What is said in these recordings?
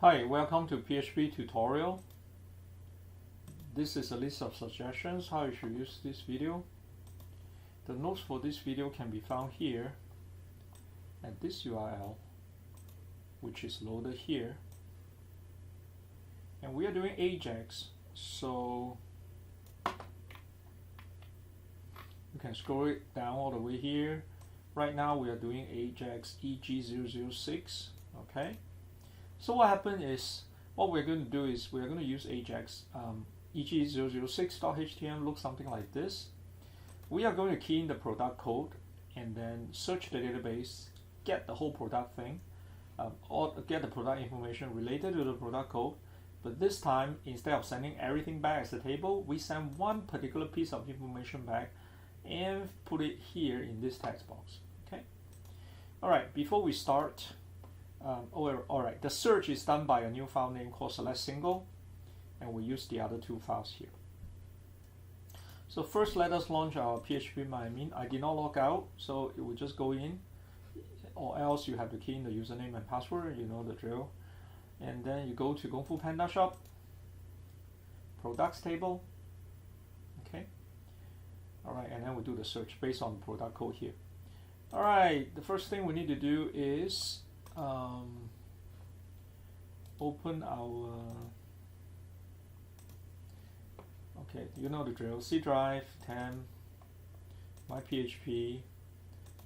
Hi, welcome to PHP tutorial. This is a list of suggestions how you should use this video. The notes for this video can be found here at this URL, which is loaded here. And we are doing Ajax, so you can scroll it down all the way here. Right now we are doing Ajax EG006, okay? So what happened is, what we're going to do is we're going to use Ajax EG006.html looks something like this. We are going to key in the product code and then search the database, get the whole product thing, or get the product information related to the product code. But this time, instead of sending everything back as a table, we send one particular piece of information back and put it here in this text box. Okay. All right. Before we start. Alright, the search is done by a new file name called select single, and we use the other two files here. So first, let us launch our php.myadmin. I did not log out, so it will just go in, or else you have to key in the username and password. You know the drill. And then you go to Kung Fu Panda Shop, products table. Okay. Alright, and then we do the search based on the product code here. Alright, the first thing we need to do is open our okay, you know the drill. C drive, temp, my PHP,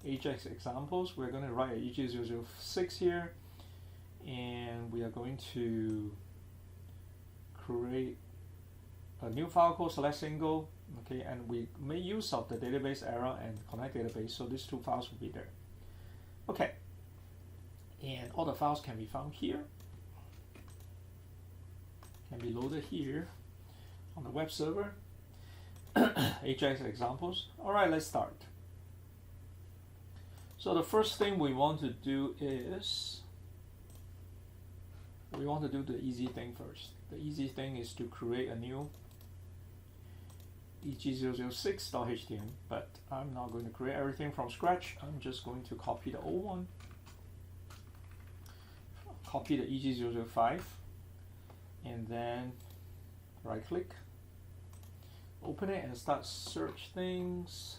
Ajax examples. We're going to write a EG006 here, and we are going to create a new file called select single. Okay, and we make use of the database error and connect database, so these two files will be there. Okay. And all the files can be found here, can be loaded here on the web server. Ajax examples. Alright, let's start. So the first thing we want to do is we want to do the easy thing first. The easy thing is to create a new EG006.html, but I'm not going to create everything from scratch. I'm just going to copy the old one. Copy the EG005 and then right click, open it and start search things.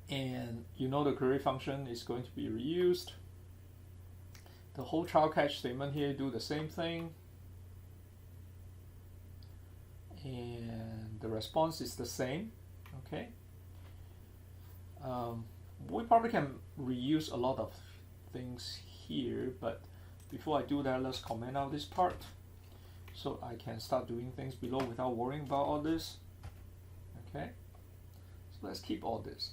And you know the query function is going to be reused. The whole try catch statement here do the same thing, and the response is the same. Okay. We probably can reuse a lot of things here, but before I do that, let's comment out this part so I can start doing things below without worrying about all this. Okay, so let's keep all this.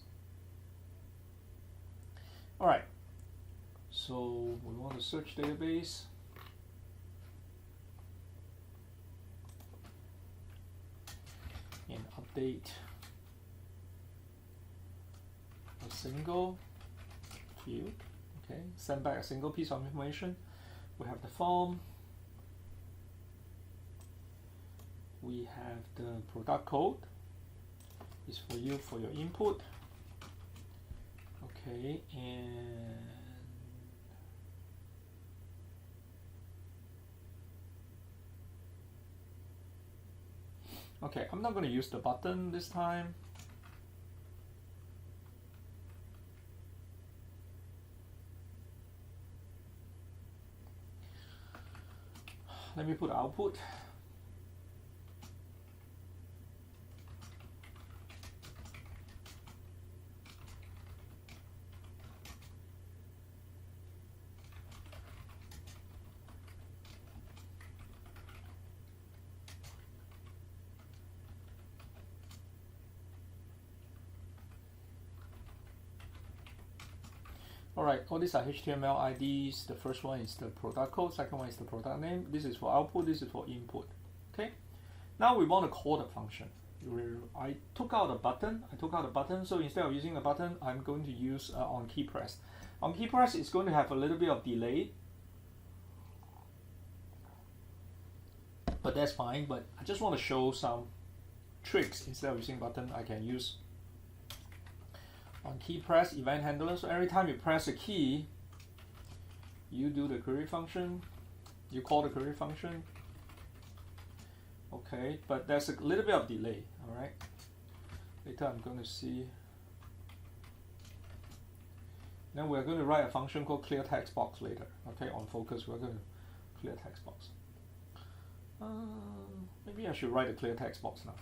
Alright, so we want to search database. And update a single field. Okay, send back a single piece of information. We have the form, we have the product code, is for you for your input. Okay, and okay, I'm not going to use the button this time. Let me put output. Alright, all these are HTML IDs. The first one is the product code, second one is the product name. This is for output, this is for input. Okay, now we want to call the function. I took out a button, so instead of using a button, I'm going to use on key press. On key press, it's going to have a little bit of delay, but that's fine. But I just want to show some tricks. Instead of using button, I can use On key press, event handler. So every time you press a key, you do the query function. You call the query function. Okay, but there's a little bit of delay. All right. Later I'm going to see. Then we're going to write a function called clear text box later. Okay, on focus we're going to clear text box. Maybe I should write a clear text box now.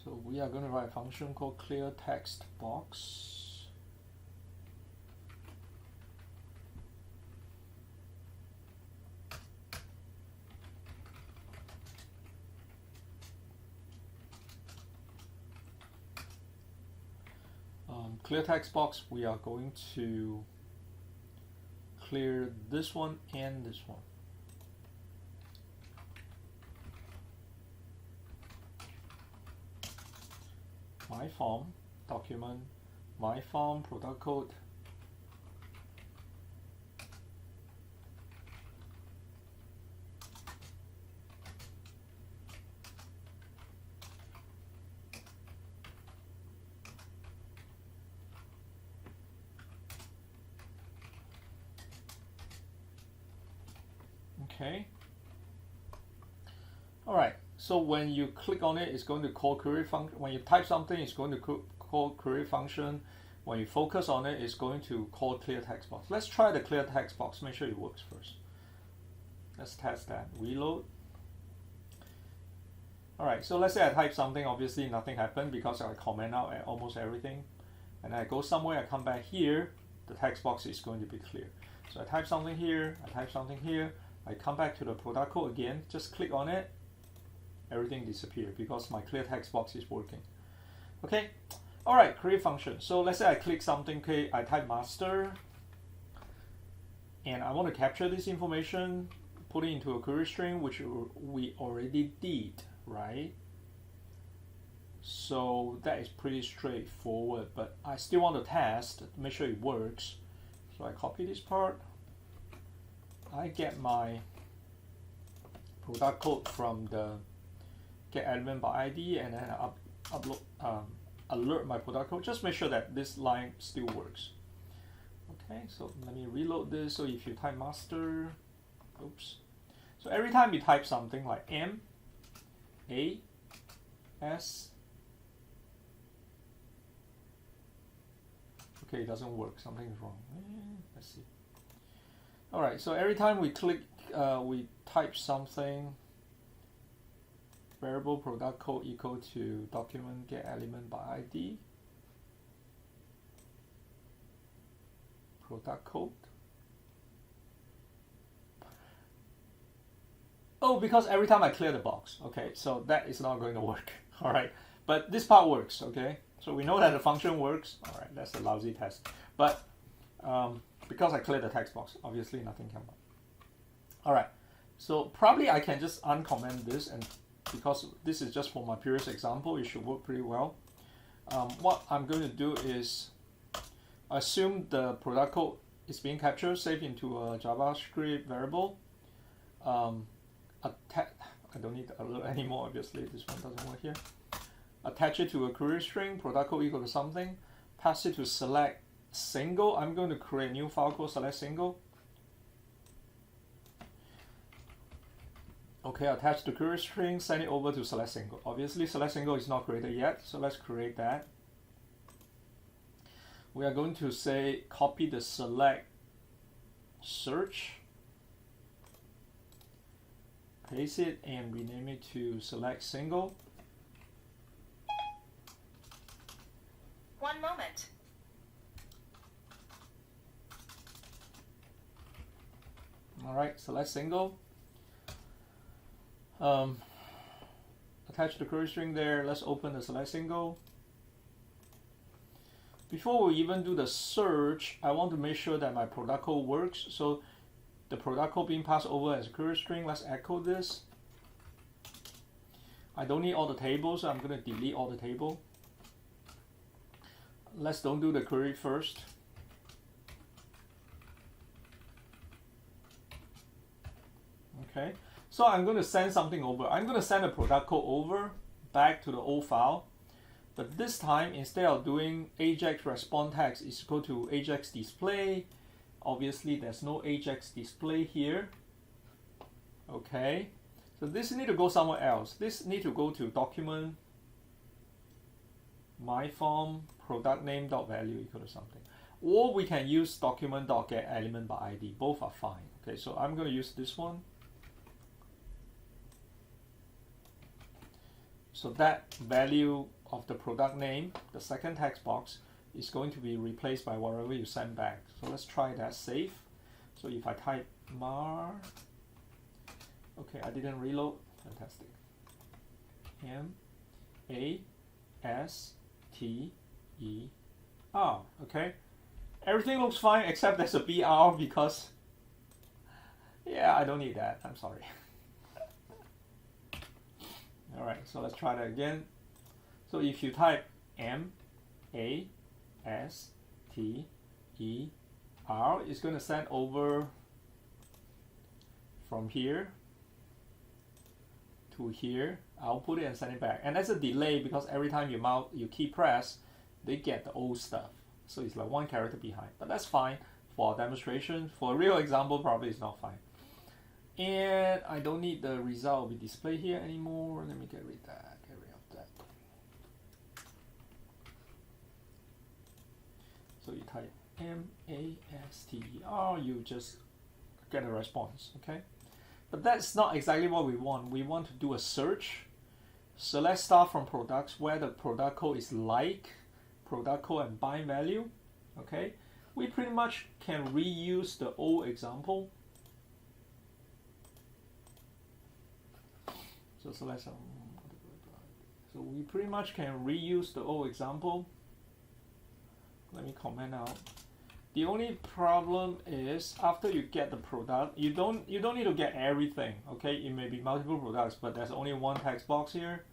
So we are going to write a function called clear text box. Clear text box, we are going to clear this one and this one. My form, document, my form, product code. Okay. All right. So when you click on it, it's going to call query function. When you type something, it's going to call query function. When you focus on it, it's going to call clear text box. Let's try the clear text box. Make sure it works first. Let's test that. Reload. All right. So let's say I type something. Obviously, nothing happened because I comment out at almost everything. And I go somewhere. I come back here. The text box is going to be clear. So I type something here. I type something here. I come back to the product code again, just click on it, everything disappeared because my clear text box is working. Okay, all right, query function. So let's say I click something, okay, I type master, and I want to capture this information, put it into a query string, which we already did, right? So that is pretty straightforward, but I still want to test, make sure it works. So I copy this part. I get my product code from the get element by ID, and then I alert my product code. Just make sure that this line still works. Okay, so let me reload this. So if you type master, oops. So every time you type something like M, A, S, okay, it doesn't work. Something is wrong. Let's see. All right, so every time we click, we type something, variable product code equal to document get element by ID, product code. Oh, because every time I clear the box, okay, so that is not going to work. All right, but this part works, okay? So we know that the function works. All right, that's a lousy test, but because I cleared the text box, obviously nothing came up. All right, so probably I can just uncomment this, and because this is just for my previous example, it should work pretty well. What I'm going to do is assume the product code is being captured, saved into a JavaScript variable. I don't need the alert anymore, obviously this one doesn't work here. Attach it to a query string, product code equal to something, pass it to select single. I'm going to create a new file called select single. Okay, attach the query string, send it over to select single. Obviously select single is not created yet, so let's create that. We are going to say copy the select search, paste it and rename it to select single. One moment. All right, select single. Attach the query string there. Let's open the select single. Before we even do the search, I want to make sure that my product code works. So the product code being passed over as a query string, let's echo this. I don't need all the tables, so I'm going to delete all the table. Let's don't do the query first. Okay, so I'm going to send something over. I'm going to send a product code over back to the old file, but this time instead of doing ajax response text is equal to ajax display. Obviously there's no ajax display here. Okay, so this need to go somewhere else. This need to go to document my form product name dot value equal to something, or we can use document dot get element by ID. Both are fine. Okay, so I'm going to use this one. So that value of the product name, the second text box, is going to be replaced by whatever you send back. So let's try that safe. So if I type mar, okay, I didn't reload. Fantastic. M-A-S-T-E-R. Okay, everything looks fine except there's a BR because, yeah, I don't need that. I'm sorry. All right, so let's try that again. So if you type M-A-S-T-E-R, it's going to send over from here to here, output it and send it back. And that's a delay because every time you key press, they get the old stuff. So it's like one character behind, but that's fine for a demonstration. For a real example, probably it's not fine. And I don't need the result be displayed here anymore. Let me get rid of that. So you type M-A-S-T-E-R, you just get a response, okay? But that's not exactly what we want. We want to do a search. So let's start from products where the product code is like product code and bind value, okay? We pretty much can reuse the old example. So we pretty much can reuse the old example. Let me comment out. The only problem is after you get the product, you don't need to get everything. Okay, it may be multiple products, but there's only one text box here,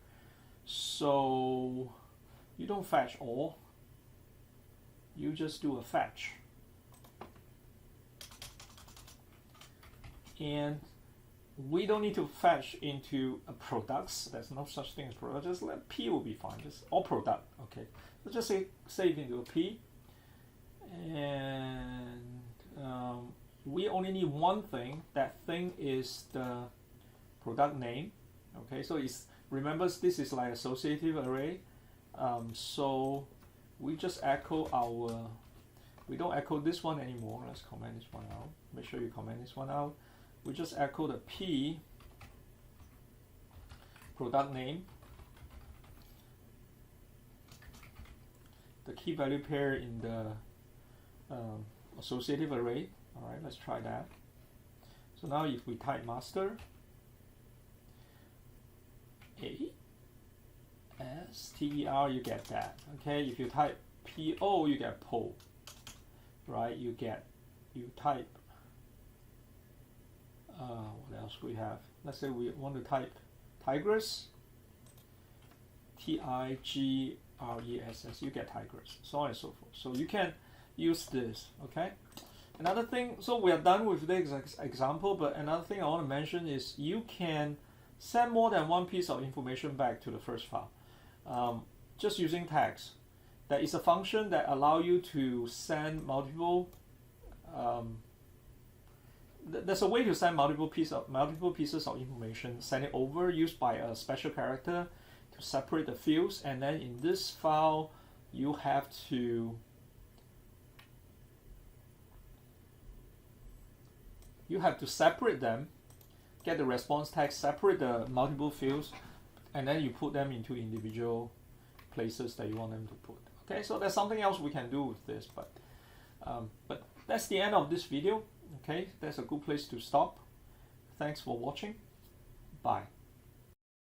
so you don't fetch all. You just do a fetch, and we don't need to fetch into a products. There's no such thing as product. Just let P will be fine. Just all product. Okay. So just save into a P, and we only need one thing. That thing is the product name. Okay. So remember this is like associative array. So we just echo our. We don't echo this one anymore. Let's comment this one out. Make sure you comment this one out. We just echo the P product name, the key value pair in the associative array. All right, let's try that. So now if we type master, A-S-T-E-R, you get that. Okay, if you type P-O, you get PO. Right, you type. What else we have? Let's say we want to type tigress, T-I-G-R-E-S-S, you get tigress, so on and so forth. So you can use this, okay? Another thing, so we are done with this example, but another thing I want to mention is you can send more than one piece of information back to the first file, just using tags. There is a function that allows you to send multiple there's a way to send multiple pieces of information, send it over, used by a special character to separate the fields, and then in this file you have to separate them, get the response text, separate the multiple fields, and then you put them into individual places that you want them to put. Okay, so there's something else we can do with this, but that's the end of this video. Okay, that's a good place to stop. Thanks for watching. Bye.